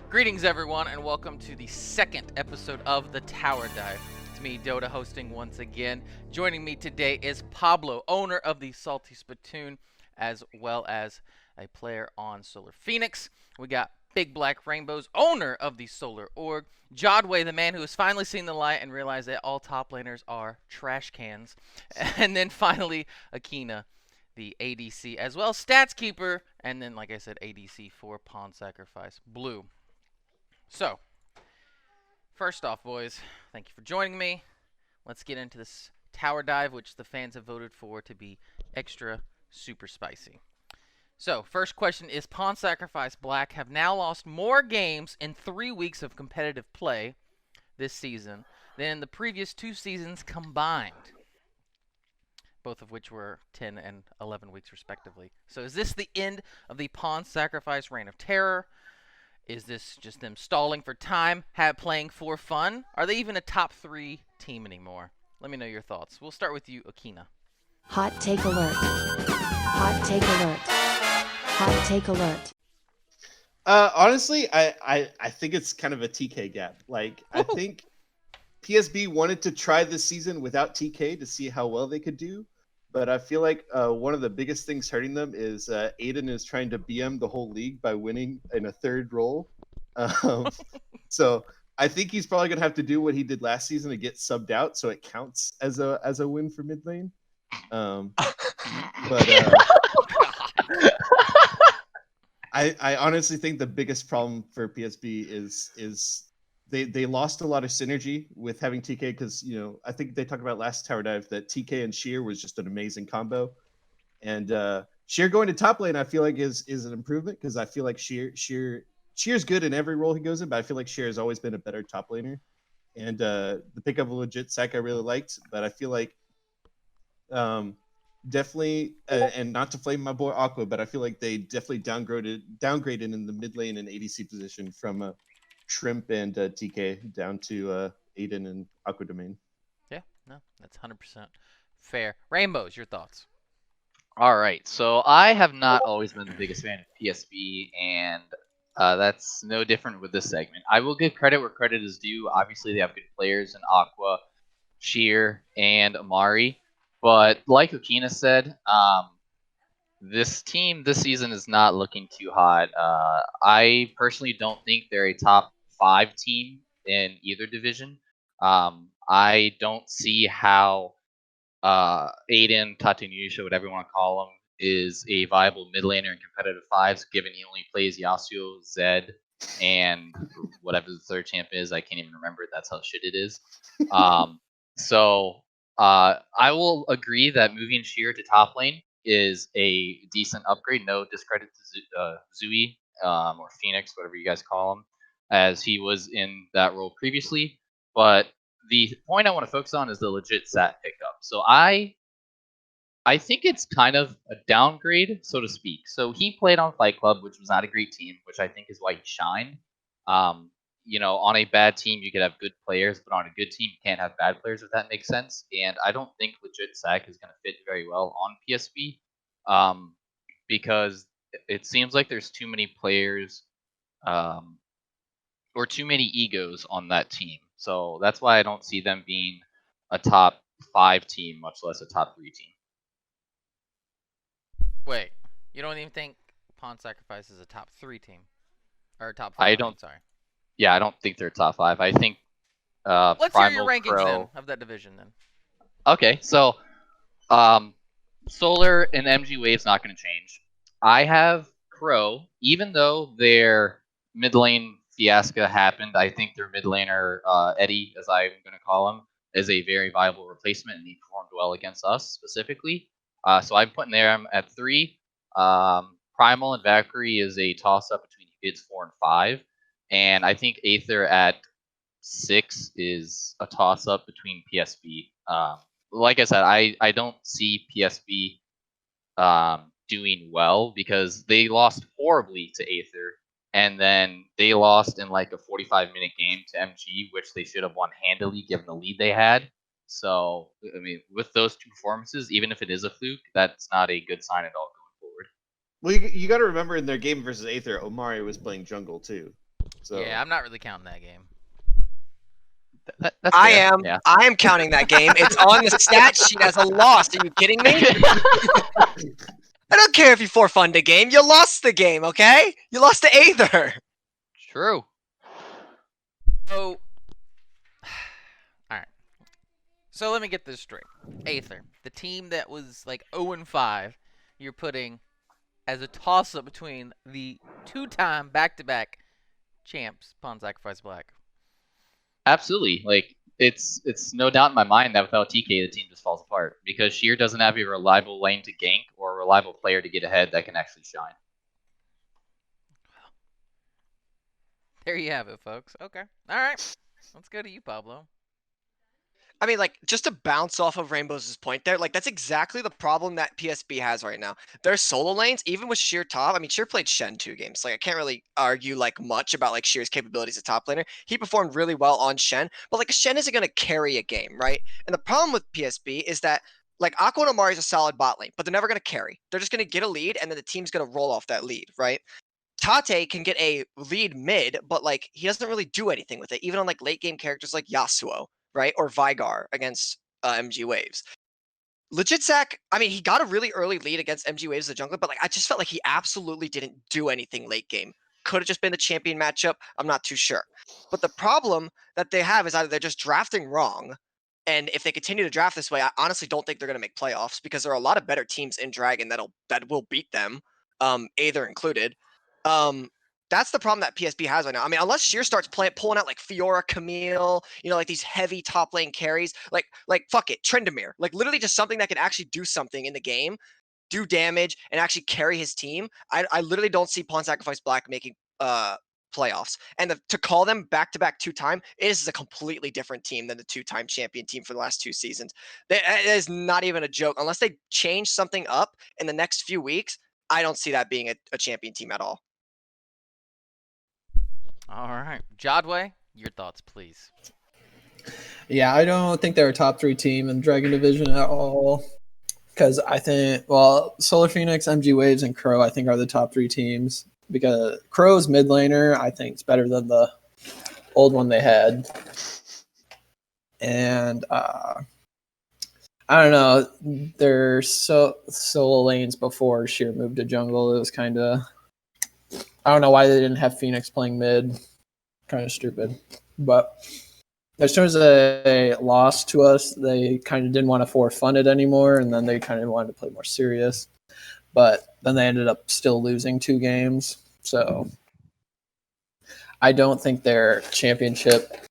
Greetings, everyone, and welcome to the second episode of the Tower Dive. It's me, Dota, hosting once again. Joining me today is Pablo, owner of the Salty Splatoon, as well as a player on Solar Phoenix. We got Big Black Rainbows, owner of the Solar Org. Jodway, the man who has finally seen the light and realized that all top laners are trash cans. And then finally, Okina, the ADC, as well as Stats Keeper, and then, like I said, ADC for Pawn Sacrifice Blue. So, first off, boys, thank you for joining me. Let's get into this Tower Dive, which the fans have voted for to be extra super spicy. So, first question is, Pawn Sacrifice Black have now lost more games in 3 weeks of competitive play this season than in the previous 2 seasons combined, both of which were 10 and 11 weeks respectively. So is this the end of the Pawn Sacrifice Reign of Terror? Is this just them stalling for time, playing for fun? Are they even a top 3 team anymore? Let me know your thoughts. We'll start with you, Okina. Hot take alert. Hot take alert. Hot take alert. Honestly, I think it's kind of a TK gap. Like, I think PSB wanted to try this season without TK to see how well they could do. But I feel like one of the biggest things hurting them is Aiden is trying to BM the whole league by winning in a third role. So I think he's probably going to have to do what he did last season to get subbed out so it counts as a win for mid lane. I honestly think the biggest problem for PSB is they lost a lot of synergy with having TK because, you know, I think they talked about last Tower Dive that TK and Sheer was just an amazing combo. And Sheer going to top lane, I feel like is an improvement because I feel like Sheer's good in every role he goes in, but I feel like Sheer has always been a better top laner. And the pick of a legit sack I really liked, but I feel like definitely, and not to flame my boy Aqua, but I feel like they definitely downgraded in the mid lane and ADC position from Shrimp and TK down to Aiden and Aqua Domain. Yeah, no, that's 100% fair. Rainbows, your thoughts? All right, so I have not always been the biggest fan of PSB, and that's no different with this segment. I will give credit where credit is due. Obviously, they have good players in Aqua, Sheer, and Amari. But like Okina said, this team this season is not looking too hot. I personally don't think they're a top 5 team in either division. I don't see how Aiden, Tatanusha, whatever you want to call him, is a viable mid laner in competitive 5s, given he only plays Yasuo, Zed, and whatever the third champ is. I can't even remember it. That's how shit it is. So I will agree that moving Sheer to top lane is a decent upgrade. No discredit to Zui or Phoenix, whatever you guys call him, as he was in that role previously. But the point I want to focus on is the legit stat pickup. So I think it's kind of a downgrade, so to speak. So he played on Fight Club, which was not a great team, which I think is why he shined. You know, on a bad team, you could have good players, but on a good team, you can't have bad players, if that makes sense. And I don't think legit SAC is going to fit very well on PSB because it seems like there's too many players or too many egos on that team. So that's why I don't see them being a top 5 team, much less a top 3 team. Wait, you don't even think Pawn Sacrifice is a top 3 team? Or top 5, I don't. sorry. Yeah, I don't think they're top 5. I think Let's Primal, hear your rankings Crow... then of that division then. Okay, so Solar and MG Wave's not going to change. I have Crow, even though their mid lane fiasco happened, I think their mid laner, Eddie, as I'm going to call him, is a very viable replacement, and he performed well against us specifically. So I'm putting them at 3. Primal and Valkyrie is a toss-up between hits 4 and 5. And I think Aether at 6 is a toss-up between PSB. Like I said, I don't see PSB doing well because they lost horribly to Aether, and then they lost in like a 45-minute game to MG, which they should have won handily given the lead they had. So, I mean, with those 2 performances, even if it is a fluke, that's not a good sign at all going forward. Well, you got to remember in their game versus Aether, Omari was playing jungle too. So Yeah, I'm not really counting that game. That's I fair. am. Yeah. I am counting that game. It's on the stat sheet as a loss. Are you kidding me? I don't care if you forfund a game. You lost the game, okay? You lost to Aether. True. So, all right. So let me get this straight. Aether, the team that was like 0-5, you're putting as a toss-up between the two-time back-to-back champs, Pawn Sacrifice Black. Absolutely. Like it's no doubt in my mind that without TK the team just falls apart because Sheer doesn't have a reliable lane to gank or a reliable player to get ahead that can actually shine. There you have it, folks. Okay. All right. Let's go to you, Pablo. I mean, like, just to bounce off of Rainbows' point there, like, that's exactly the problem that PSB has right now. Their solo lanes, even with Sheer top, I mean, Sheer played Shen 2 games. Like, I can't really argue, like, much about, like, Sheer's capabilities as top laner. He performed really well on Shen, but, like, Shen isn't going to carry a game, right? And the problem with PSB is that, like, Aqua and Amari is a solid bot lane, but they're never going to carry. They're just going to get a lead, and then the team's going to roll off that lead, right? Tate can get a lead mid, but like he doesn't really do anything with it, even on like late game characters like Yasuo, right? Or Vigar against MG Waves. Legit Sack, I mean, he got a really early lead against MG Waves, the jungler, but like I just felt like he absolutely didn't do anything late game. Could have just been the champion matchup. I'm not too sure. But the problem that they have is either they're just drafting wrong, and if they continue to draft this way, I honestly don't think they're going to make playoffs because there are a lot of better teams in Dragon that will beat them, Aether included. That's the problem that PSB has right now. I mean, unless Sheer starts pulling out like Fiora, Camille, you know, like these heavy top lane carries, like fuck it, Tryndamere, like literally just something that can actually do something in the game, do damage, and actually carry his team. I literally don't see Pawn Sacrifice Black making playoffs. And to call them back-to-back two-time, it is a completely different team than the two-time champion team for the last 2 seasons. It is not even a joke. Unless they change something up in the next few weeks, I don't see that being a champion team at all. All right. Jodway, your thoughts, please. Yeah, I don't think they're a top 3 team in Dragon Division at all. Because I think, well, Solar Phoenix, MG Waves, and Crow, I think, are the top 3 teams. Because Crow's mid laner, I think, is better than the old one they had. And I don't know, their solo lanes before Sheer moved to jungle, it was kind of, I don't know why they didn't have Phoenix playing mid. Kind of stupid. But as soon as they lost to us, they kind of didn't want to forfund it anymore, and then they kind of wanted to play more serious. But then they ended up still losing 2 games. So I don't think they're championship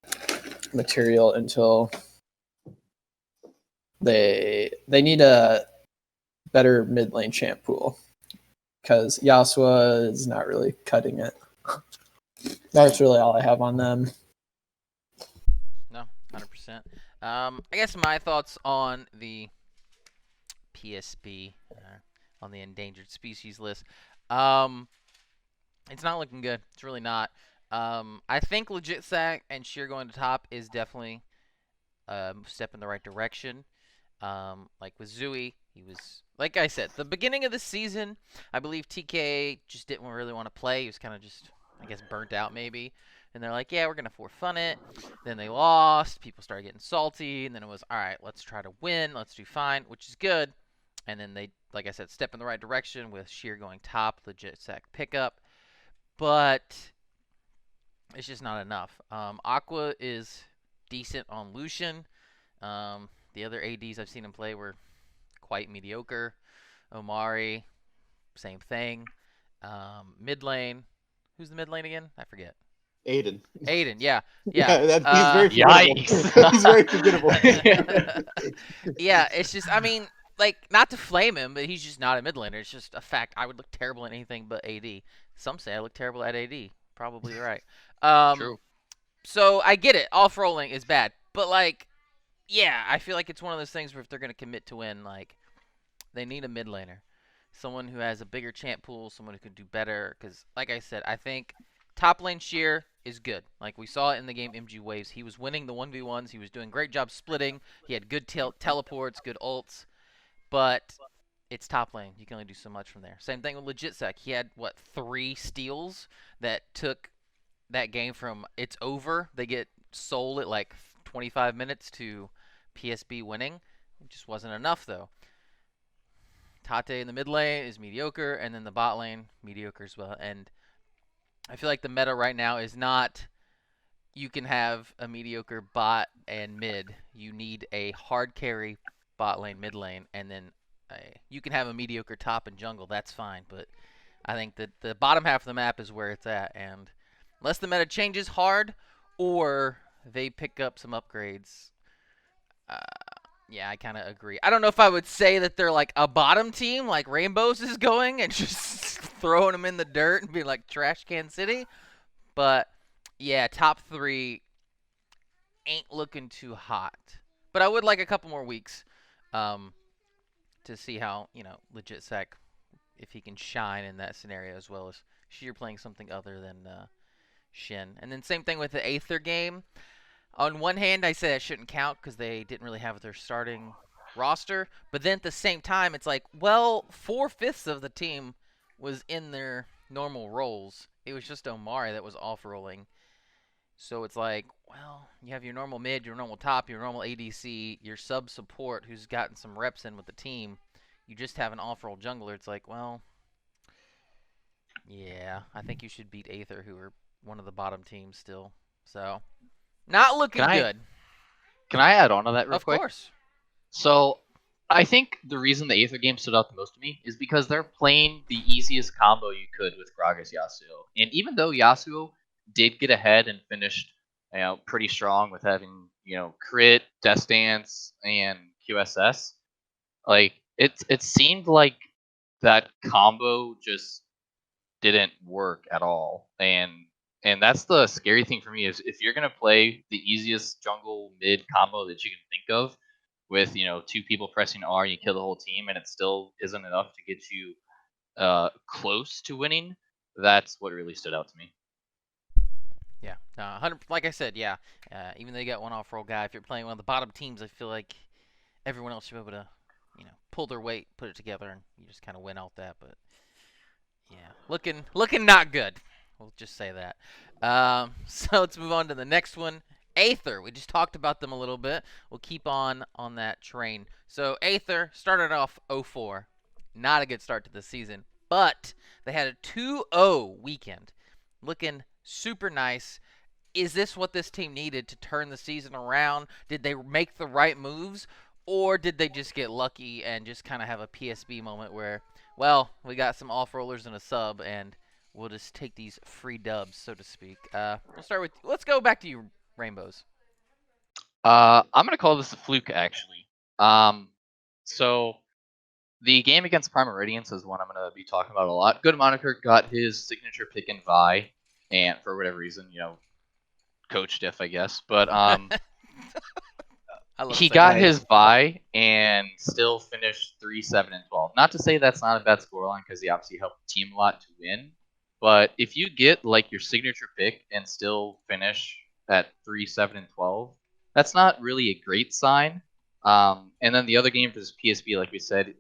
material until they need a better mid lane champ pool. Because Yasuo is not really cutting it. That's really all I have on them. No, 100%. I guess my thoughts on the PSB, on the endangered species list. It's not looking good. It's really not. I think Legit Sack and Sheer going to top is definitely a step in the right direction. Like with Zooey, he was, like I said, the beginning of the season, I believe TK just didn't really want to play. He was kind of just, I guess, burnt out maybe. And they're like, yeah, we're going to for fun it. Then they lost. People started getting salty. And then it was, all right, let's try to win. Let's do fine, which is good. And then they, like I said, step in the right direction with Sheer going top, Legit Sack pickup. But it's just not enough. Aqua is decent on Lucian. The other ADs I've seen him play were quite mediocre. Omari, same thing. Mid lane. Who's the mid lane again? I forget. Aiden. Aiden, yeah. Yeah. He's very forgettable. He's very forgettable. Yeah, it's just, I mean, like, not to flame him, but he's just not a mid laner. It's just a fact. I would look terrible in anything but AD. Some say I look terrible at AD. Probably right. True. So I get it. Off rolling is bad. But, like, yeah, I feel like it's one of those things where if they're going to commit to win, like, they need a mid laner. Someone who has a bigger champ pool, someone who can do better. Because, like I said, I think top lane Sheer is good. Like, we saw it in the game MG Waves. He was winning the 1v1s. He was doing a great job splitting. He had good teleports, good ults. But it's top lane. You can only do so much from there. Same thing with Legit Sec. He had, what, 3 steals that took that game from it's over, they get sold at like 25 minutes to PSB winning. It just wasn't enough though. Tate in the mid lane is mediocre, and then the bot lane mediocre as well. And I feel like the meta right now is not you can have a mediocre bot and mid. You need a hard carry bot lane, mid lane, and then you can have a mediocre top and jungle. That's fine, but I think that the bottom half of the map is where it's at, and unless the meta changes hard or they pick up some upgrades, uh, yeah, I kind of agree. I don't know if I would say that they're like a bottom team, like Rainbows is going and just throwing them in the dirt and being like Trash Can City, but yeah, top 3 ain't looking too hot. But I would like a couple more weeks to see how, Legit Sec, if he can shine in that scenario as well as Sheer playing something other than Shin. And then same thing with the Aether game. On one hand, I say that shouldn't count because they didn't really have their starting roster. But then at the same time, it's like, well, 4/5 of the team was in their normal roles. It was just Omari that was off-rolling. So it's like, well, you have your normal mid, your normal top, your normal ADC, your sub support who's gotten some reps in with the team. You just have an off-roll jungler. It's like, well, yeah, I think you should beat Aether, who are one of the bottom teams still. So, not looking good. Can I add on to that real quick? Of course. So, I think the reason the Aether game stood out the most to me is because they're playing the easiest combo you could with Gragas Yasuo. And even though Yasuo did get ahead and finished, pretty strong with having, crit, death dance, and QSS, like it seemed like that combo just didn't work at all. And that's the scary thing for me is if you're gonna play the easiest jungle mid combo that you can think of, with 2 people pressing R, you kill the whole team, and it still isn't enough to get you close to winning. That's what really stood out to me. Yeah, 100. Like I said, yeah. Even though you got one off-roll guy, if you're playing one of the bottom teams, I feel like everyone else should be able to, pull their weight, put it together, and you just kind of win out that. But yeah, looking not good. We'll just say that. So let's move on to the next one. Aether. We just talked about them a little bit. We'll keep on that train. So Aether started off 0-4. Not a good start to the season, but they had a 2-0 weekend. Looking super nice. Is this what this team needed to turn the season around? Did they make the right moves? Or did they just get lucky and just kind of have a PSB moment where, well, we got some off-rollers and a sub, and we'll just take these free dubs, so to speak. Let's go back to you, Rainbows. I'm gonna call this a fluke, actually. So the game against Prime Meridians is one I'm gonna be talking about a lot. Good Moniker got his signature pick in Vi, and for whatever reason, coach diff, I guess. But he got his Vi and still finished 3-7-12. Not to say that's not a bad scoreline because he obviously helped the team a lot to win. But if you get like your signature pick and still finish at 3-7-12, that's not really a great sign. And then the other game for this PSB, like we said,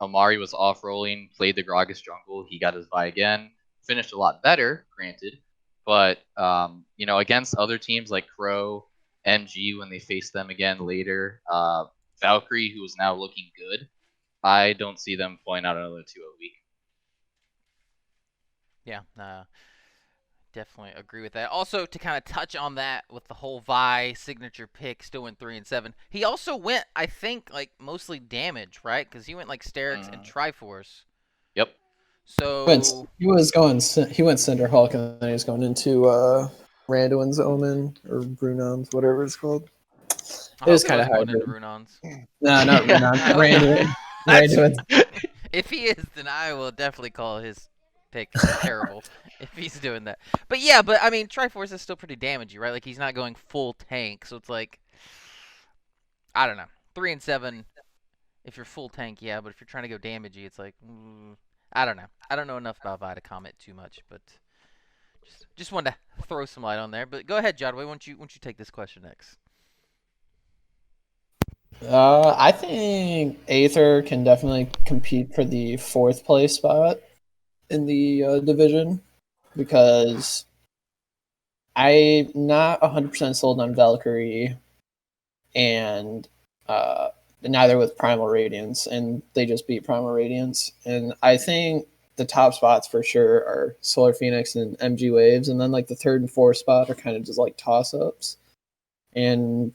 Omari was off rolling, played the Gragas jungle, he got his Vi again, finished a lot better, granted. But against other teams like Crow, MG, when they face them again later, Valkyrie, who is now looking good, I don't see them pulling out another 2-0 week. Yeah, definitely agree with that. Also, to kind of touch on that with the whole Vi signature pick, still went 3-7. He also went, I think, like mostly damage, right? Because he went like Sterix and Triforce. Yep. So he went Cinder Hulk, and then he was going into Randuin's Omen or Brunon's, whatever it's called. It was kind of hard. Into Brunon's. No, not Randuin. Randuin. If he is, then I will definitely call his pick terrible if he's doing that. But yeah, I mean, Triforce is still pretty damagey, right? Like he's not going full tank, so it's like, I don't know, 3-7. If you're full tank, yeah, but if you're trying to go damagey, it's like, I don't know. I don't know enough about Vi to comment too much, but just wanted to throw some light on there. But go ahead, Jodway. Why don't you take this question next? I think Aether can definitely compete for the 4th place spot in the division because I'm not 100% sold on Valkyrie, and neither with Primal Radiance, and they just beat Primal Radiance. And I think the top spots for sure are Solar Phoenix and MG Waves, and then like the third and fourth spot are kind of just like toss-ups. And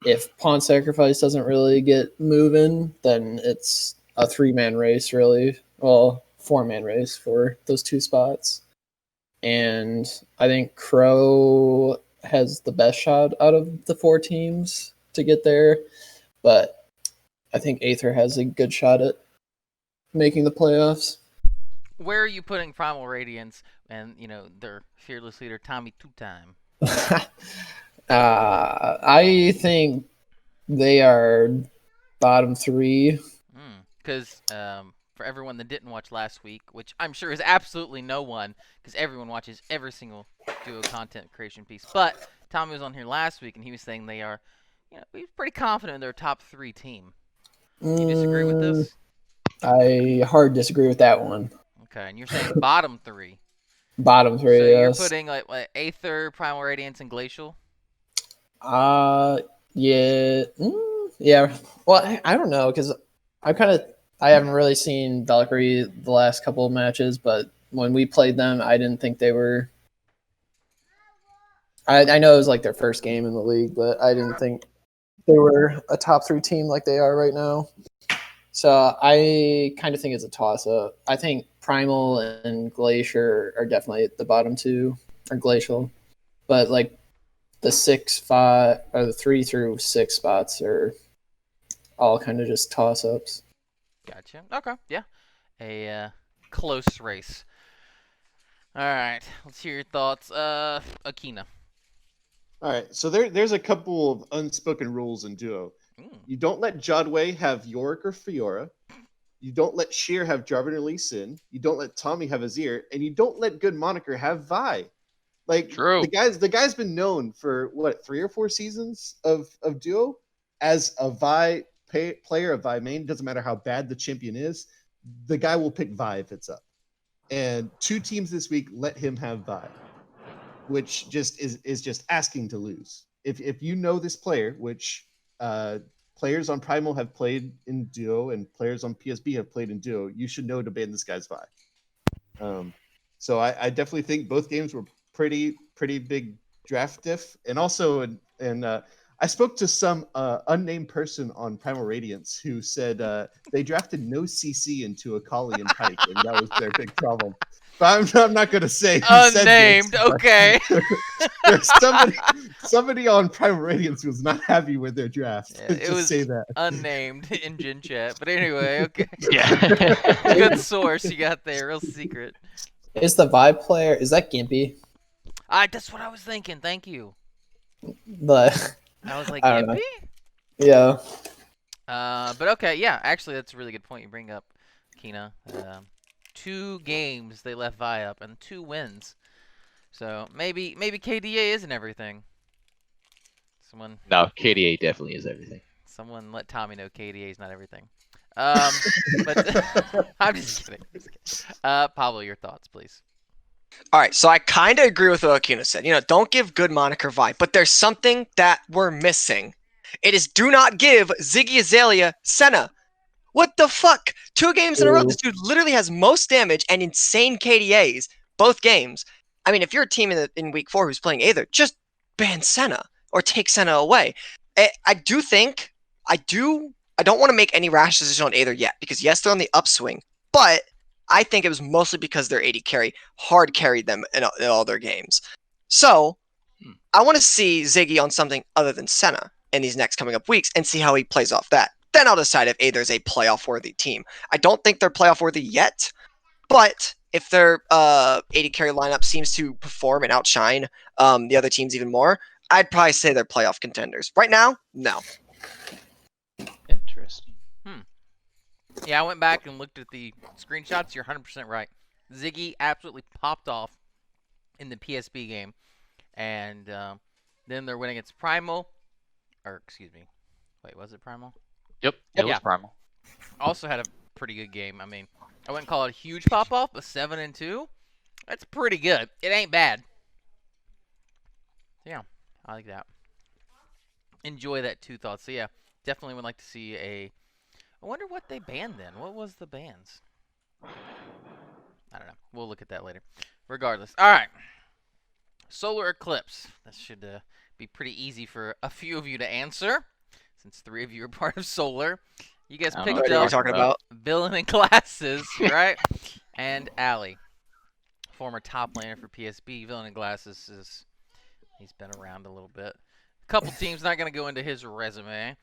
if Pawn Sacrifice doesn't really get moving, then it's a 3-man race, really. Well, 4-man race for those 2 spots. And I think Crow has the best shot out of the 4 teams to get there, but I think Aether has a good shot at making the playoffs. Where are you putting Primal Radiance and their fearless leader Tommy Two Time? I think they are bottom 3. Because for everyone that didn't watch last week, which I'm sure is absolutely no one, because everyone watches every single Duo content creation piece. But Tommy was on here last week, and he was saying they are, he's pretty confident in their top 3 team. Do you disagree with this? I hard disagree with that one. Okay, and you're saying bottom 3. Bottom 3, so yes. You're putting like Aether, Primal Radiance, and Glacial? Yeah. Yeah. Well, I don't know, because I haven't really seen Valkyrie the last couple of matches, but when we played them, I didn't think they were. I know it was like their first game in the league, but I didn't think they were a top 3 team like they are right now. So I kind of think it's a toss-up. I think Primal and Glacier are definitely at the bottom 2, or Glacial, but like the 6-5 or the 3 through 6 spots are all kind of just toss-ups. Gotcha. Okay, yeah. A close race. All right, let's hear your thoughts. Okina. All right, so there's a couple of unspoken rules in Duo. You don't let Jodway have Yorick or Fiora. You don't let Sheer have Jarvan or Lee Sin. You don't let Tommy have Azir, and you don't let Good Moniker have Vi. Like, True. The guy's been known for what, 3 or 4 seasons of Duo as a Vi player, a Vi main. Doesn't matter how bad the champion is, the guy will pick Vi if it's up. And 2 teams this week let him have Vi, which just is just asking to lose. If you know this player, which players on Primal have played in Duo and players on PSB have played in Duo, you should know to ban this guy's Vi. So I definitely think both games were pretty big draft diff. And also, I spoke to some unnamed person on Primal Radiance who said they drafted no CC into Akali and Pike, and that was their big problem. But I'm not going to say who unnamed. said this, Okay. There's somebody on Primal Radiance who was not happy with their draft. Yeah, it was say that. unnamed in Gen Chat. But anyway, okay. Yeah. Good source you got there. Real secret. Is the Vi player, is that Gimpy? That's what I was thinking. Thank you. But I was like, I don't know. Gimpy? Yeah. But okay, yeah. Actually, that's a really good point you bring up, Kina. 2 games they left Vi up and 2 wins. So maybe KDA isn't everything. No, KDA definitely is everything. Someone let Tommy know KDA is not everything. But I'm just kidding. Pablo, your thoughts, please. All right, so I kind of agree with what Okina said. Don't give Good Moniker Vi, but there's something that we're missing. It is do not give Ziggy Azalea Senna. What the fuck? 2 games in a row. This dude literally has most damage and insane KDAs both games. I mean, if you're a team in week 4 who's playing Aether, just ban Senna or take Senna away. I don't want to make any rash decision on Aether yet because yes, they're on the upswing, but I think it was mostly because their AD carry hard carried them in all their games. So I want to see Ziggy on something other than Senna in these next coming up weeks and see how he plays off that. Then I'll decide if Aether's a playoff-worthy team. I don't think they're playoff-worthy yet, but if their AD carry lineup seems to perform and outshine the other teams even more, I'd probably say they're playoff contenders. Right now, no. Interesting. Yeah, I went back and looked at the screenshots. You're 100% right. Ziggy absolutely popped off in the PSB game. And then they're winning against Primal. Or, excuse me. Wait, was it Primal? Yep, it was Primal. Also had a pretty good game. I mean, I wouldn't call it a huge pop-off, but 7-2? That's pretty good. It ain't bad. Yeah, I like that. Enjoy that two thoughts. So yeah, definitely would like to see a. I wonder what they banned then. What was the bans? I don't know. We'll look at that later. Regardless. All right. Solar eclipse. This should be pretty easy for a few of you to answer, since 3 of you are part of solar. You guys I don't know picked what We're up talking about. VillaininGlasses, right? And Alye, former top laner for PSB. VillaininGlasses he's been around a little bit. A couple teams, not going to go into his resume.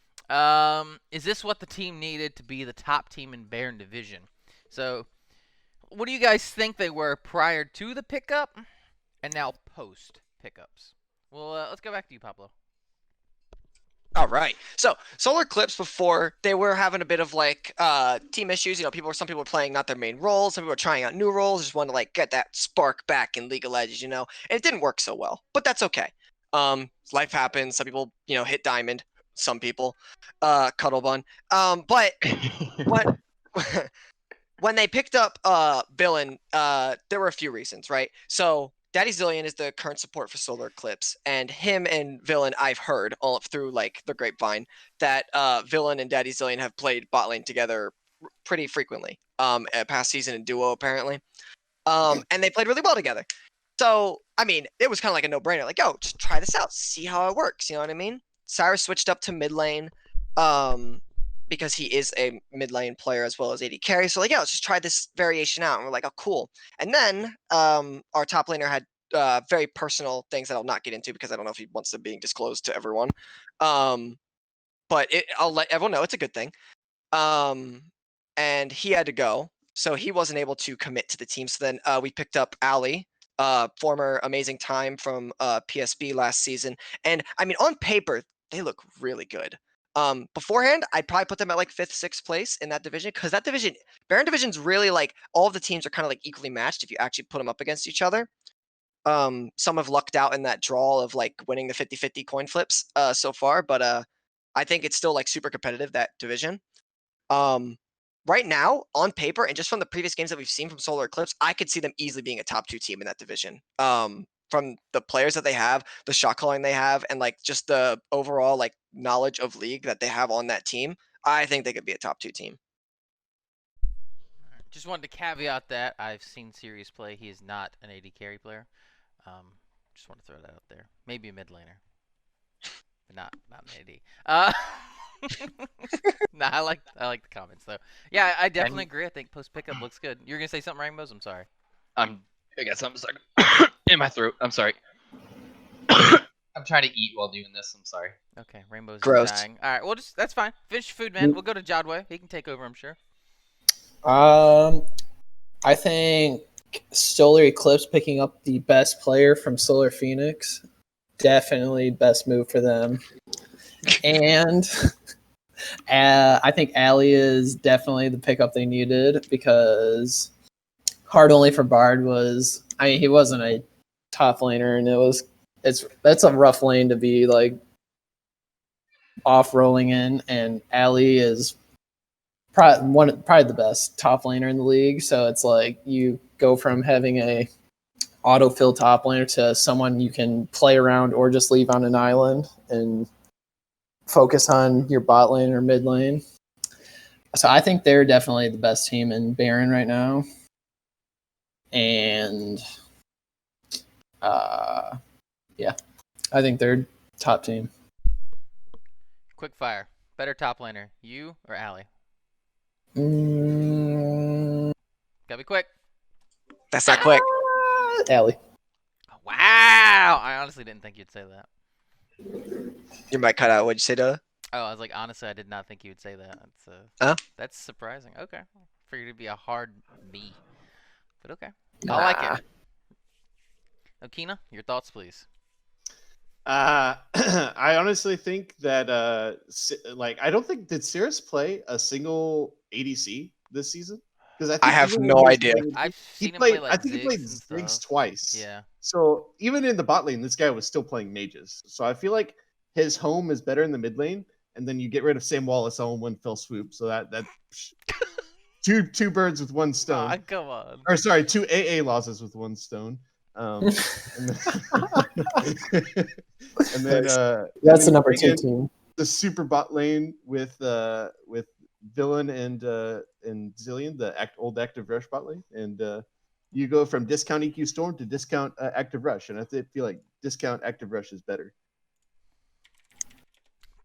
Is this what the team needed to be the top team in Baron Division? So, what do you guys think they were prior to the pickup and now post pickups? Well, let's go back to you, Pablo. All right. So Solar Eclipse before they were having a bit of like team issues. Some people were playing not their main roles. Some people were trying out new roles. Just wanted to like get that spark back in League of Legends, and it didn't work so well. But that's okay. Life happens. Some people, hit diamond. Some people, cuddle bun. But what when they picked up Villain, there were a few reasons, right? So Daddy Zillion is the current support for Solar Eclipse, and him and Villain, I've heard all through like the grapevine that Villain and Daddy Zillion have played bot lane together pretty frequently. Past season in duo apparently, and they played really well together. So I mean, it was kind of like a no-brainer. Like, yo, just try this out, see how it works. You know what I mean? Cyrus switched up to mid lane. Because he is a mid lane player as well as AD carry. So like, yeah, let's just try this variation out. And we're like, oh, cool. And then our top laner had very personal things that I'll not get into because I don't know if he wants them being disclosed to everyone. But I'll let everyone know it's a good thing. And he had to go, so he wasn't able to commit to the team. So then we picked up Alye, former amazing time from PSB last season. And I mean, on paper, they look really good. Beforehand, I'd probably put them at like 5th, 6th place in that division because that division, Baron Division's really like all of the teams are kind of like equally matched if you actually put them up against each other. Some have lucked out in that draw of like winning the 50-50 coin flips so far, but I think it's still like super competitive, that division. Right now, on paper, and just from the previous games that we've seen from Solar Eclipse, I could see them easily being a top 2 team in that division. From the players that they have, the shot calling they have, and like just the overall like knowledge of League that they have on that team, I think they could be a top 2 team. Just wanted to caveat that I've seen Sirius play. He is not an AD carry player. Just want to throw that out there. Maybe a mid laner, but not an AD. Nah, I like the comments though. Yeah, I definitely agree. I think post pickup looks good. You're gonna say something, Rainbows? I'm sorry. I got something stuck in my throat. I'm sorry. I'm trying to eat while doing this. I'm sorry. Okay, Rainbows Gross. is dying. All right, well, that's fine. Finish your food, man. We'll go to Jodway. He can take over, I'm sure. I think Solar Eclipse picking up the best player from Solar Phoenix, definitely best move for them. And I think Alye is definitely the pickup they needed because Hard Only for Bard was, he wasn't a top laner, and that's a rough lane to be like off rolling in, and Alye is probably the best top laner in the league. So it's like you go from having a autofill top laner to someone you can play around or just leave on an island and focus on your bot lane or mid lane. So I think they're definitely the best team in Baron right now. And yeah, I think they're top team. Quick fire. Better top laner, you or Alye? Gotta be quick. That's not quick. Alye. Wow! I honestly didn't think you'd say that. You might cut out. What'd you say, Dota? Oh, I was like, honestly, I did not think you would say that. That's surprising. Okay. Figured it'd be a hard me. But okay. I like it. Okina, your thoughts, please. I honestly think that I don't think did Cirrus play a single ADC this season? Because I have no idea. I've seen him play like I think he played Ziggs Ziggs twice. Yeah. So even in the bot lane, this guy was still playing mages. So I feel like his home is better in the mid lane, and then you get rid of Sam Wallace all in one fell swoop. So that two birds with one stone. Come on. Or sorry, 2 AA losses with one stone. And then That's the you number bring 2 in team. the super bot lane with Villain and Zillion, the old active rush bot lane, and you go from discount EQ Storm to discount active rush, and I feel like discount active rush is better.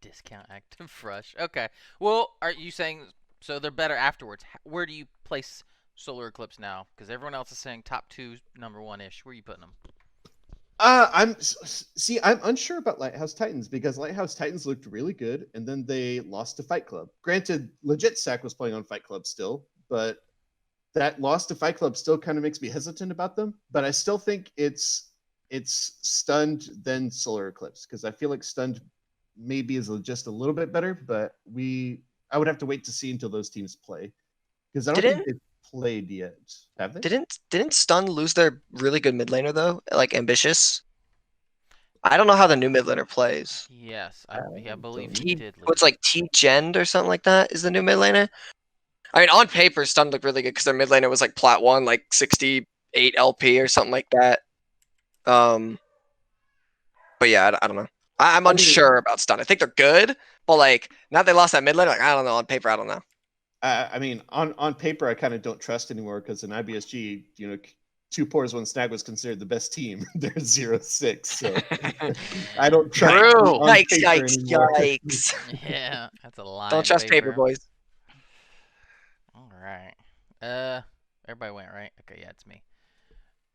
Discount active rush. Okay. Well, are you saying so they're better afterwards? Where do you place Solar Eclipse now? Because everyone else is saying top 2, number 1-ish. Where are you putting them? I'm unsure about Lighthouse Titans because Lighthouse Titans looked really good, and then they lost to Fight Club. Granted, Legit Sack was playing on Fight Club still, but that loss to Fight Club still kind of makes me hesitant about them. But I still think it's Stunned then Solar Eclipse because I feel like Stunned maybe is just a little bit better, but I would have to wait to see until those teams play because I don't think they've played yet. Have they? Didn't Stun lose their really good mid laner though? Like Ambitious? I don't know how the new mid laner plays. Yes, I believe he T, did lose. what's like T-Gend or something like that is the new mid laner? I mean, on paper, Stun looked really good because their mid laner was like Plat 1, like 68 LP or something like that. But yeah, I don't know. I'm unsure about Stun. I think they're good, but like now they lost that mid laner. Like I don't know. On paper, I don't know. I mean, on paper, I kind of don't trust anymore because in IBSG, 2 pours 1 snag was considered the best team. They're 0-6, so I don't trust. True. On Yikes! paper Yikes! anymore. Yikes! Yeah, that's a lie. Don't trust paper boys. All right. Everybody went right. Okay, yeah, it's me.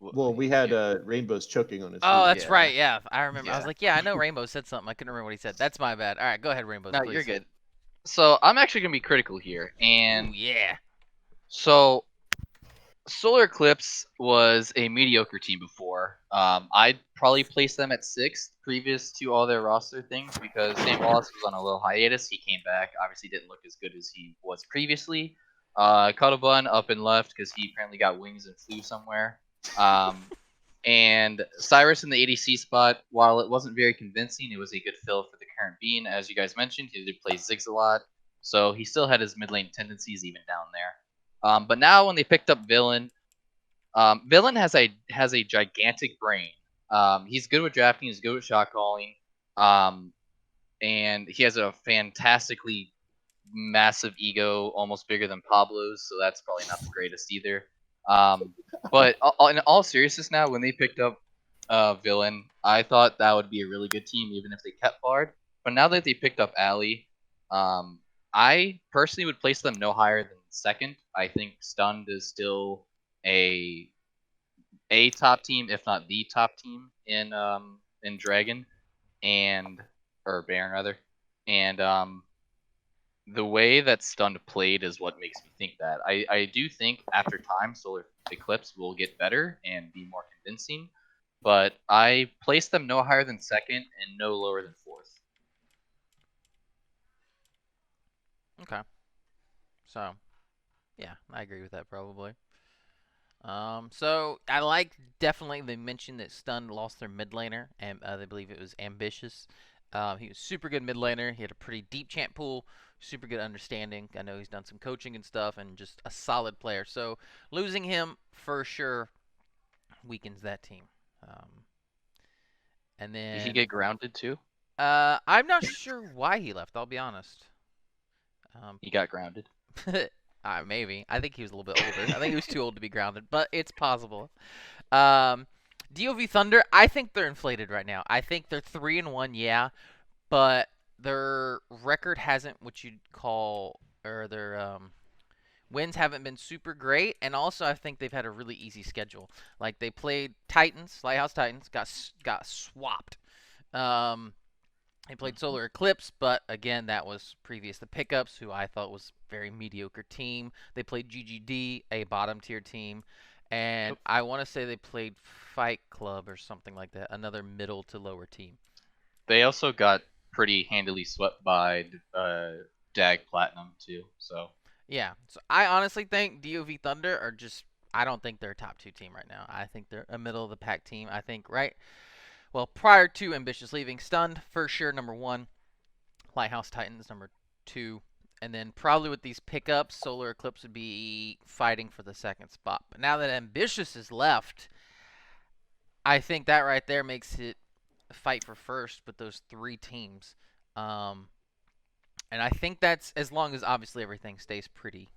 Well, we had Rainbows choking on his. Oh, feet. that's Yeah. right. Yeah, I remember. I was Yeah. like, yeah, I know Rainbow said something. I couldn't remember what he said. That's my bad. All right, go ahead, Rainbow. No, please. you're good. So I'm actually gonna be critical here, Ooh, and yeah. so Solar Eclipse was a mediocre team before. I'd probably place them at 6th previous to all their roster things because Sam Wallace was on a little hiatus. He came back, obviously didn't look as good as he was previously. Cuddlebun up and left because he apparently got wings and flew somewhere. And Cyrus in the ADC spot, while it wasn't very convincing, it was a good fill for the current Bean. As you guys mentioned, he did play Ziggs a lot, so he still had his mid lane tendencies even down there. But now when they picked up Villain, Villain has a gigantic brain. He's good with drafting. He's good with shot calling. And he has a fantastically massive ego, almost bigger than Pablo's. So that's probably not the greatest either. But in all seriousness, now when they picked up Villain, I thought that would be a really good team, even if they kept Bard. But now that they picked up Alye, I personally would place them no higher than 2nd. I think Stunned is still a top team, if not the top team in Dragon or Baron rather, and the way that Stunned played is what makes me think that. I do think after time, Solar Eclipse will get better and be more convincing, but I place them no higher than 2nd and no lower than 4th. Okay. So, yeah, I agree with that probably. So I like definitely they mentioned that Stun lost their mid laner, and they believe it was Ambitious. He was super good mid laner. He had a pretty deep champ pool, super good understanding. I know he's done some coaching and stuff, and just a solid player. So losing him for sure weakens that team. And then Did he get grounded too? I'm not sure why he left. I'll be honest. He got grounded. Maybe. I think he was a little bit older. I think he was too old to be grounded, but it's possible. DOV Thunder, I think they're inflated right now. I think they're 3-1, yeah, but their record hasn't what you'd call, or their wins haven't been super great, and also I think they've had a really easy schedule. Like they played Titans, Lighthouse Titans, got swapped. They played Solar Eclipse, but again, that was previous to Pickups, who I thought was a very mediocre team. They played GGD, a bottom tier team, and I want to say they played Fight Club or something like that, another middle to lower team. They also got pretty handily swept by DAG Platinum too. So yeah, so I honestly think DOV Thunder are just. I don't think they're a top 2 team right now. I think they're a middle of the pack team. I think well, prior to Ambitious leaving, Stunned for sure number 1, Lighthouse Titans number 2, and then probably with these pickups, Solar Eclipse would be fighting for the 2nd spot. But now that Ambitious is left, I think that right there makes it a fight for first with those 3 teams. And I think that's as long as obviously everything stays pretty,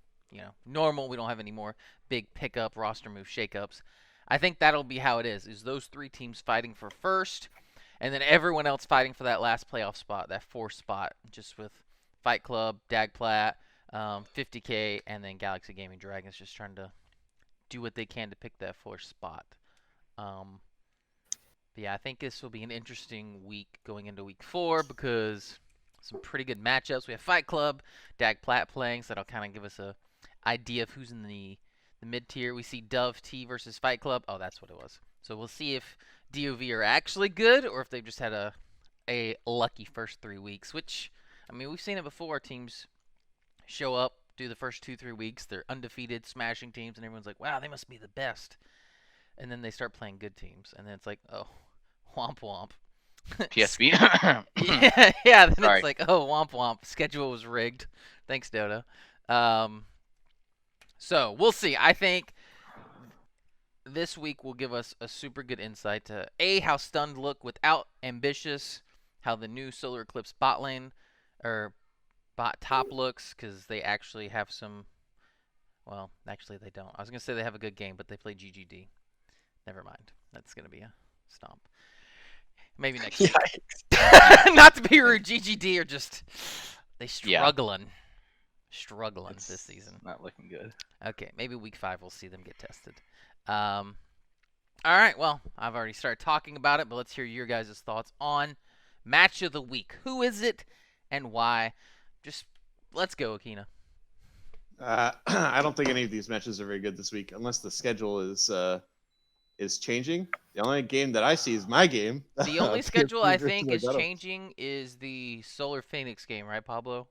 normal. We don't have any more big pickup roster move shakeups. I think that'll be how it is those 3 teams fighting for first, and then everyone else fighting for that last playoff spot, that 4th spot, just with Fight Club, Dagplat, 50K, and then Galaxy Gaming Dragons just trying to do what they can to pick that 4th spot. Yeah, I think this will be an interesting week going into week 4 because some pretty good matchups. We have Fight Club, Dagplat playing, so that'll kind of give us a idea of who's in the mid tier. We see Dove T versus Fight Club. Oh, that's what it was. So we'll see if DOV are actually good or if they've just had a lucky first 3 weeks, which, I mean, we've seen it before. Teams show up, do the first 2-3 weeks, they're undefeated, smashing teams, and everyone's like, wow, they must be the best. And then they start playing good teams, and then it's like, oh, womp womp. PSB. yeah. Then Sorry. it's like, oh, womp womp. Schedule was rigged. Thanks, Dota. So we'll see. I think this week will give us a super good insight to how Stunned look without Ambitious, how the new Solar Eclipse bot lane or bot top looks, because they actually have some. Well, actually they don't. I was gonna say they have a good game, but they play GGD. Never mind. That's gonna be a stomp. Maybe next week. Not to be rude, GGD are just struggling this season. Not looking good. Okay, maybe week 5 we'll see them get tested. All right, well, I've already started talking about it, but let's hear your guys' thoughts on match of the week. Who is it and why? Just let's go, Okina. I don't think any of these matches are very good this week, unless the schedule is changing. The only game that I see is my game. The only schedule I think is changing is the Solar Phoenix game, right, Pablo?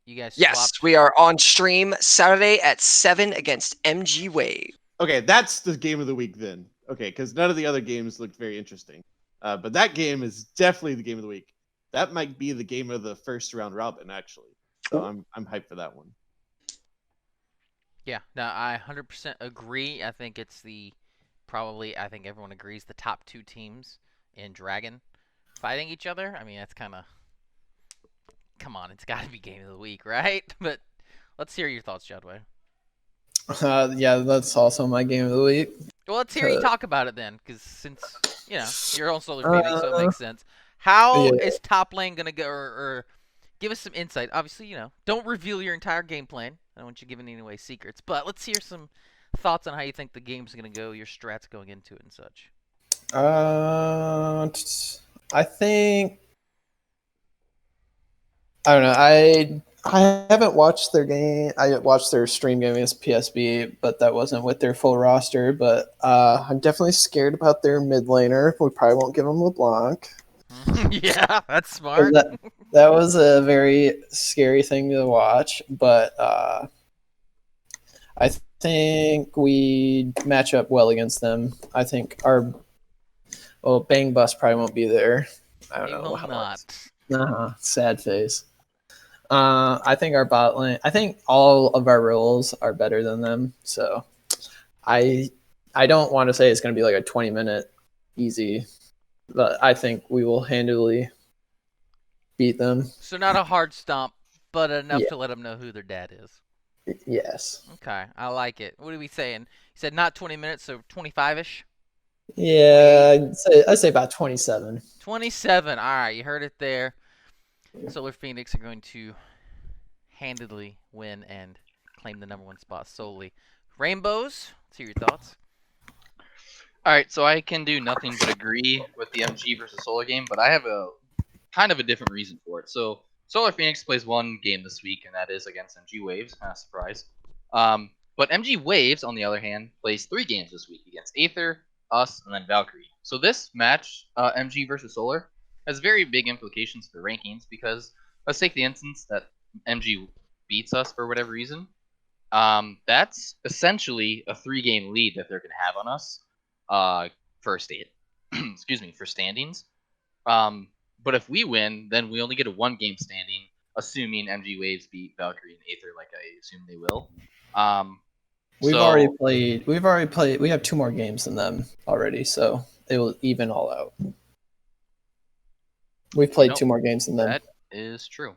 You guys Yes, swapped? we are on stream Saturday at 7 against MG Wave. Okay, that's the game of the week then. Okay, because none of the other games looked very interesting. But that game is definitely the game of the week. That might be the game of the first round robin, actually. So I'm hyped for that one. Yeah, no, I 100% agree. I think it's I think everyone agrees, the top 2 teams in Dragon fighting each other. I mean, that's kind of, come on, it's got to be game of the week, right? But let's hear your thoughts, Jodway. Yeah, that's also my game of the week. Well, let's hear you talk about it then, because since you're on Solar Phoenix, so it makes sense. How is top lane going to go, or give us some insight? Obviously, don't reveal your entire game plan. I don't want you giving away secrets, but let's hear some thoughts on how you think the game's going to go, your strats going into it and such. I think, I don't know. I haven't watched their game. I watched their stream game against PSB, but that wasn't with their full roster. But I'm definitely scared about their mid laner. We probably won't give them LeBlanc. Yeah, that's smart. That was a very scary thing to watch, but I think we match up well against them. I think Bang Bus probably won't be there. I don't know. Will not. Sad face. I think our bot lane. I think all of our roles are better than them. So, I don't want to say it's going to be like a 20-minute easy, but I think we will handily beat them. So not a hard stomp, but enough to let them know who their dad is. Yes. Okay, I like it. What are we saying? You said not 20 minutes, so 25-ish? Yeah, I'd say about 27. 27. All right, you heard it there. Solar Phoenix are going to handedly win and claim the #1 spot solely. Rainbows, let's hear your thoughts. All right, so I can do nothing but agree with the MG versus Solar game, but I have a kind of a different reason for it. So Solar Phoenix plays 1 game this week, and that is against MG Waves. Kind of surprise. But MG Waves, on the other hand, plays 3 games this week against Aether, us, and then Valkyrie. So this match, MG versus Solar, has very big implications for rankings because let's take the instance that MG beats us for whatever reason. That's essentially a 3-game lead that they're going to have on us for for standings. But if we win, then we only get a 1-game standing, assuming MG Waves beat Valkyrie and Aether like I assume they will. We've So- already played. We have 2 more games than them already, so it will even all out. We've played Nope. 2 more games than them. That is true.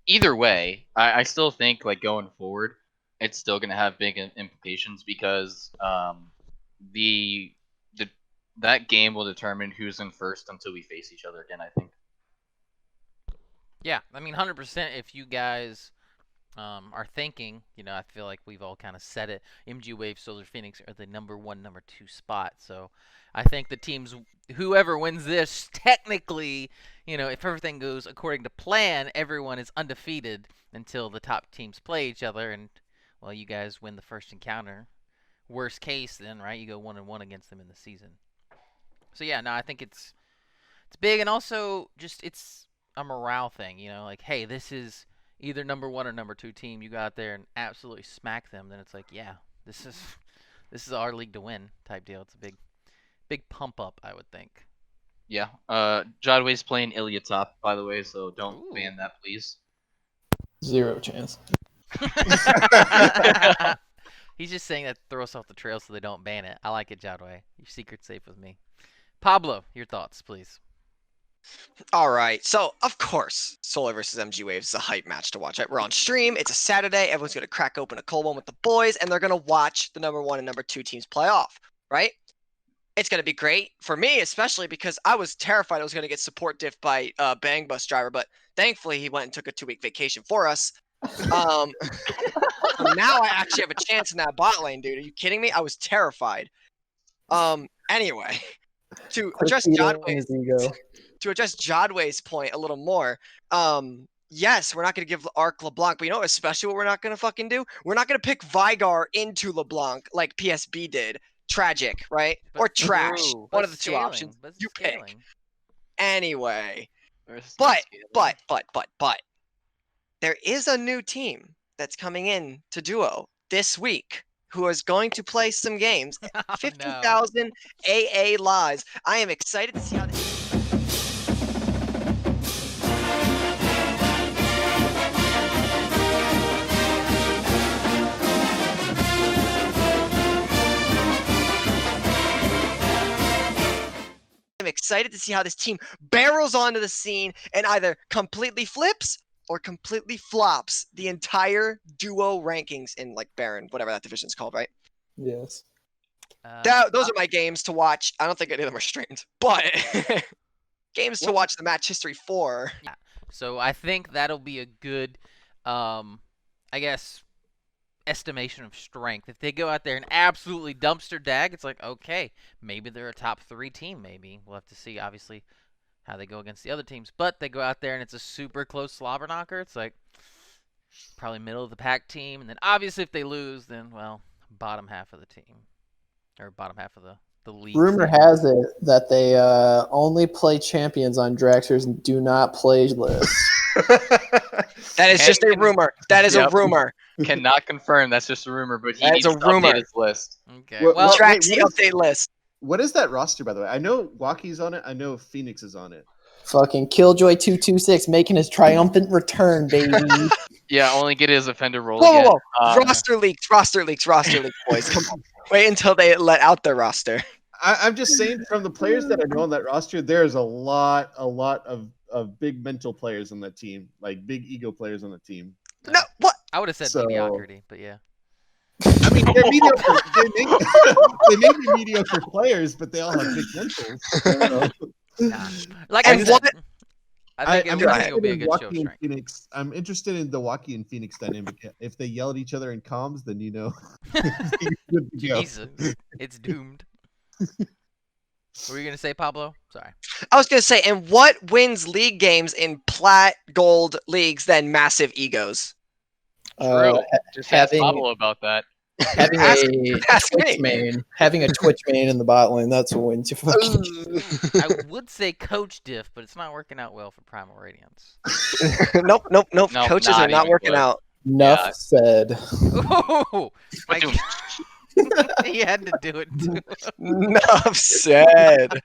Either way, I still think like going forward, it's still going to have big implications because that game will determine who's in first until we face each other again. I think. Yeah, I mean, 100%. If you guys are thinking, I feel like we've all kind of said it. MG Wave, Solar Phoenix are the number 1, number 2 spot. So I think the teams, whoever wins this, technically, if everything goes according to plan, everyone is undefeated until the top teams play each other, and well, you guys win the first encounter. Worst case, then, right? You go 1-1 against them in the season. So yeah, no, I think it's big, and also just it's a morale thing. Like, hey, this is either number 1 or number 2 team. You go out there and absolutely smack them, then it's like, yeah, this is our league to win type deal. It's a big pump up, I would think. Yeah. Jodway's playing Alye top, by the way, so don't Ooh. ban that, please. 0 chance. He's just saying that to throw us off the trail so they don't ban it. I like it, Jodway. Your secret's safe with me. Pablo, your thoughts, please. All right, so of course, Solar versus MG Waves is a hype match to watch. Right? We're on stream. It's a Saturday. Everyone's gonna crack open a cold one with the boys, and they're gonna watch the number 1 and number 2 teams play off. Right? It's gonna be great for me, especially because I was terrified I was gonna get support diffed by Bang Bus Driver, but thankfully he went and took a 2-week vacation for us. So now I actually have a chance in that bot lane, dude. Are you kidding me? I was terrified. Anyway, to address Jodway's point a little more, yes, we're not going to give Arc LeBlanc, but you know especially what we're not going to fucking do? We're not going to pick Vigar into LeBlanc like PSB did. Tragic, right? Or trash. One of the 2 options. You pick. Anyway. But, there is a new team that's coming in to Duo this week who is going to play some games. 50,000 AA lives. I am excited to see how this. I'm excited to see how this team barrels onto the scene and either completely flips or completely flops the entire Duo rankings in like Baron, whatever that division is called, right? Yes. Those are my games to watch. I don't think any of them are streamed, but games to watch the match history for. Yeah. So I think that'll be a good, I guess, estimation of strength. If they go out there and absolutely dumpster dag, it's like, okay, maybe they're a top 3 team. Maybe we'll have to see, obviously, how they go against the other teams. But they go out there and it's a super close slobber knocker. It's like probably middle of the pack team, and then obviously if they lose, then well, bottom half of the team or bottom half of the league. Rumor has it that they only play champions on Draxers and do not play lists. That is just a rumor. That is a rumor. Cannot confirm. That's just a rumor, but he That's needs a to rumor. update his list. Okay. Well, Well, Traxy update list. What is that roster, by the way? I know Waukie's on it. I know Phoenix is on it. Fucking Killjoy226 making his triumphant return, baby. Yeah, only get his offender roll Whoa, again. whoa, whoa. Roster leaks, boys. Come on. Wait until they let out their roster. I'm just saying, from the players that I know on that roster, there's a lot of big mental players on that team, like big ego players on the team. No, what? I would have said So- mediocrity, but yeah. I mean, they're mediocre. They may be mediocre players, but they all have big mentals. So, Nah. Like And I said, what- I think I'm it will be a interested in good show of Waukee and strength. Phoenix. I'm interested in the Waukee and Phoenix dynamic. If they yell at each other in comms, then you know. Good to go. Jesus, it's doomed. What were you gonna say, Pablo? Sorry. I was gonna say, and what wins league games in plat gold leagues than massive egos? True. Just ask having- Pablo about that. Having Ask Twitch me. main, having a Twitch main in the bot lane, that's what wins you fucking. I would say Coach Diff, but it's not working out well for Primal Radiance. Nope. No, Coaches not are not even working close. out. Enough Yeah. said. Oh, Splatoon. he had to do it too. Enough said.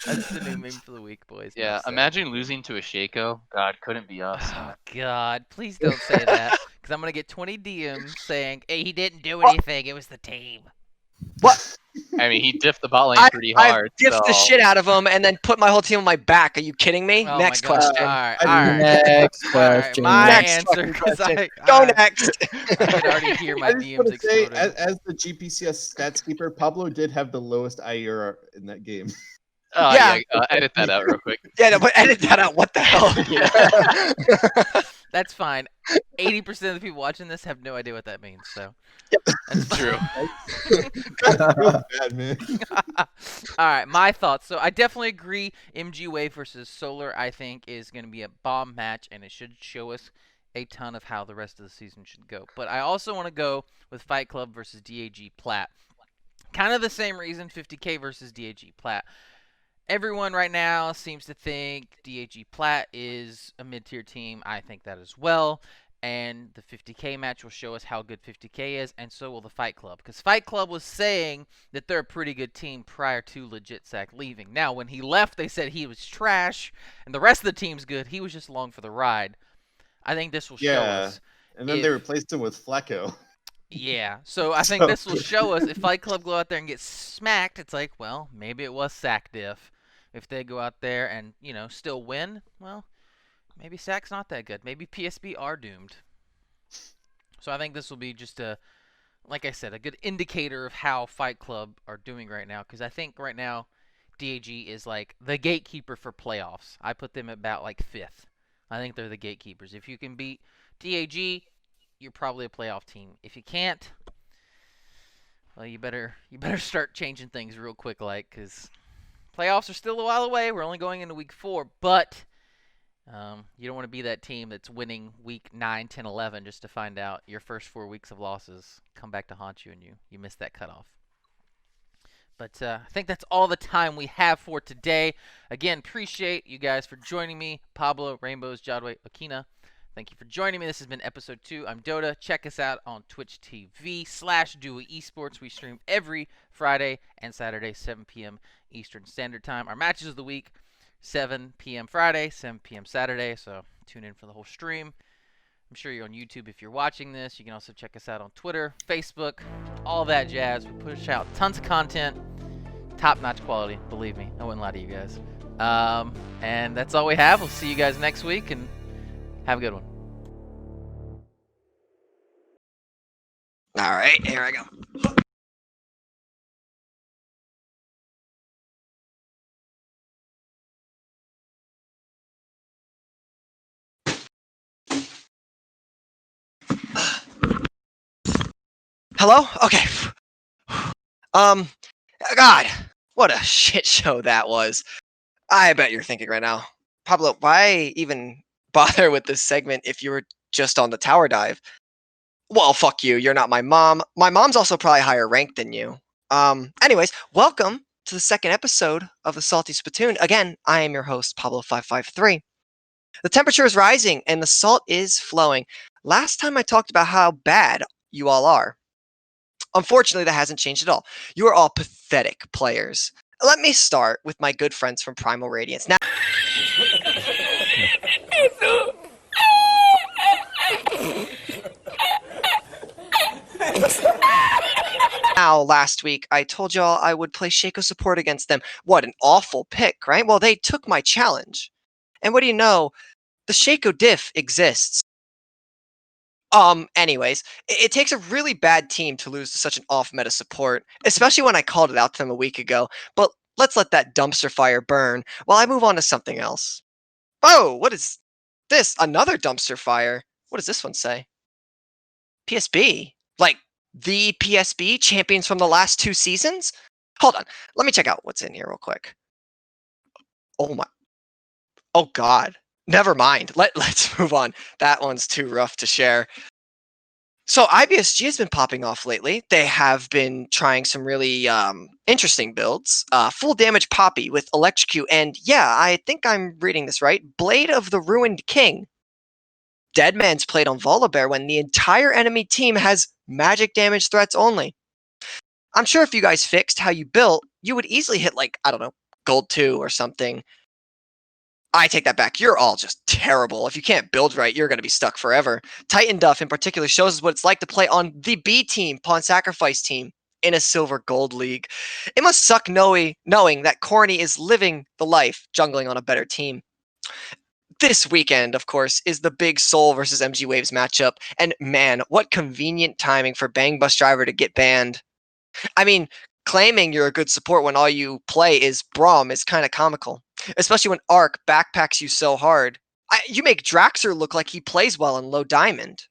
That's the new meme for the week, boys. Yeah, Enough said. imagine losing to a Shaco. God, couldn't be us. Oh God, please don't say that, because I'm gonna get 20 DMs saying, "Hey, he didn't do anything. It was the team." What? I mean, he diffed the bot lane pretty I hard. diffed the so- shit out of him and then put my whole team on my back. Are you kidding me? Oh Next my God. question. All right. I All didn't- right. Next All right. question. My Next answer, fucking because question. Go next. I can already hear my I just want DMs to say, exploding. as the GPCS stats keeper, Pablo did have the lowest IER in that game. Oh Yeah. yeah, edit that out real quick. Yeah, no, but edit that out. What the hell? That's fine. 80% of the people watching this have no idea what that means. So that's True. Real bad, man. All right, my thoughts. So I definitely agree. MG Wave versus Solar, I think, is going to be a bomb match, and it should show us a ton of how the rest of the season should go. But I also want to go with Fight Club versus DAG Plat. Kind of the same reason, 50K versus DAG Plat. Everyone right now seems to think DAG Plat is a mid-tier team. I think that as well. And the 50K match will show us how good 50K is, and so will the Fight Club. Because Fight Club was saying that they're a pretty good team prior to Legit Sack leaving. Now, when he left, they said he was trash, and the rest of the team's good. He was just along for the ride. I think this will show Yeah. us. And then they replaced him with Flacco. Yeah, so I think this will show us if Fight Club go out there and get smacked, it's like, well, maybe it was Sack diff. If they go out there and, you know, still win, well, maybe Sack's not that good. Maybe PSB are doomed. So I think this will be just a, like I said, a good indicator of how Fight Club are doing right now. Because I think right now, DAG is like the gatekeeper for playoffs. I put them about like 5th. I think they're the gatekeepers. If you can beat DAG, you're probably a playoff team. If you can't, well, you better start changing things real quick, like, because playoffs are still a while away. We're only going into week 4, but you don't want to be that team that's winning week 9, 10, 11 just to find out your first 4 weeks of losses come back to haunt you and you missed that cutoff. But I think that's all the time we have for today. Again, appreciate you guys for joining me. Pablo, Rainbows, Jodway, Okina. Thank you for joining me. This has been episode 2. I'm Dota. Check us out on Twitch TV/DuoEsports. We stream every Friday and Saturday, 7 p.m. Eastern Standard Time. Our matches of the week, 7 p.m. Friday, 7 p.m. Saturday. So tune in for the whole stream. I'm sure you're on YouTube if you're watching this. You can also check us out on Twitter, Facebook, all that jazz. We push out tons of content, top-notch quality. Believe me, I wouldn't lie to you guys. And that's all we have. We'll see you guys next week, and have a good one. All right, here I go. Hello? Okay. God, what a shit show that was. I bet you're thinking right now, Pablo, why even bother with this segment if you were just on the tower dive? Well, fuck you. You're not my mom. My mom's also probably higher ranked than you. Anyways, welcome to the second episode of the Salty Splatoon. Again, I am your host, Pablo553. The temperature is rising and the salt is flowing. Last time I talked about how bad you all are. Unfortunately, that hasn't changed at all. You are all pathetic players. Let me start with my good friends from Primal Radiance. Now, last week, I told y'all I would play Shaco support against them. What an awful pick, right? Well, they took my challenge. And what do you know? The Shaco diff exists. Anyways, it takes a really bad team to lose to such an off-meta support, especially when I called it out to them a week ago. But let's let that dumpster fire burn while I move on to something else. Oh, what is this? Another dumpster fire? What does this one say? PSB? Like, the PSB champions from the last 2 seasons? Hold on, let me check out what's in here real quick. Oh my... Oh god. Never mind. Let's move on. That one's too rough to share. So IBSG has been popping off lately. They have been trying some really interesting builds. Full damage Poppy with Electrocute, and yeah, I think I'm reading this right. Blade of the Ruined King. Deadman's played on Volibear when the entire enemy team has magic damage threats only. I'm sure if you guys fixed how you built, you would easily hit like, I don't know, gold 2 or something. I take that back. You're all just terrible. If you can't build right, you're going to be stuck forever. Titan Duff in particular shows us what it's like to play on the B team, Pawn Sacrifice team, in a silver gold league. It must suck knowing that Corny is living the life, jungling on a better team. This weekend, of course, is the big Soul versus MG Waves matchup. And man, what convenient timing for Bang Bus Driver to get banned. I mean, claiming you're a good support when all you play is Braum is kind of comical. Especially when Arc backpacks you so hard. You make Draxer look like he plays well in low diamond.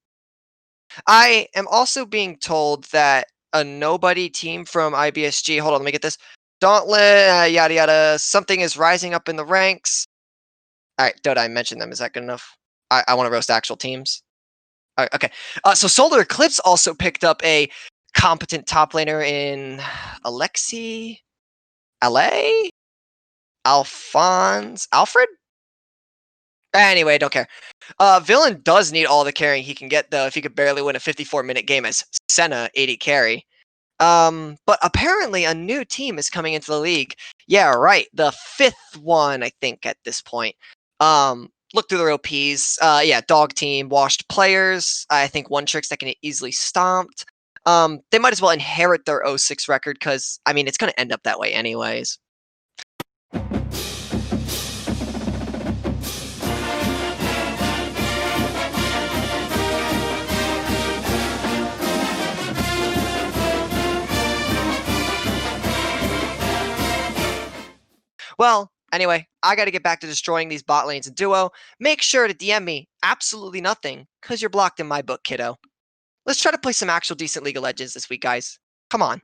I am also being told that a nobody team from IBSG, hold on, let me get this. Dauntless, yada yada, something is rising up in the ranks. Alright, Dota, I mentioned them. Is that good enough? I want to roast actual teams. Alright, okay. So Solar Eclipse also picked up a competent top laner in Alexi? Alye? Alfred? Anyway, don't care. Villain does need all the carrying he can get, though, if he could barely win a 54-minute game as Senna 80 carry. But apparently a new team is coming into the league. Yeah, right. The 5th one, I think, at this point. Look through their OPs. Yeah, dog team, washed players. I think one tricks that can get easily stomped. They might as well inherit their 0-6 record because, I mean, it's going to end up that way anyways. Well, anyway, I gotta get back to destroying these bot lanes in duo. Make sure to DM me absolutely nothing, cause you're blocked in my book, kiddo. Let's try to play some actual decent League of Legends this week, guys. Come on.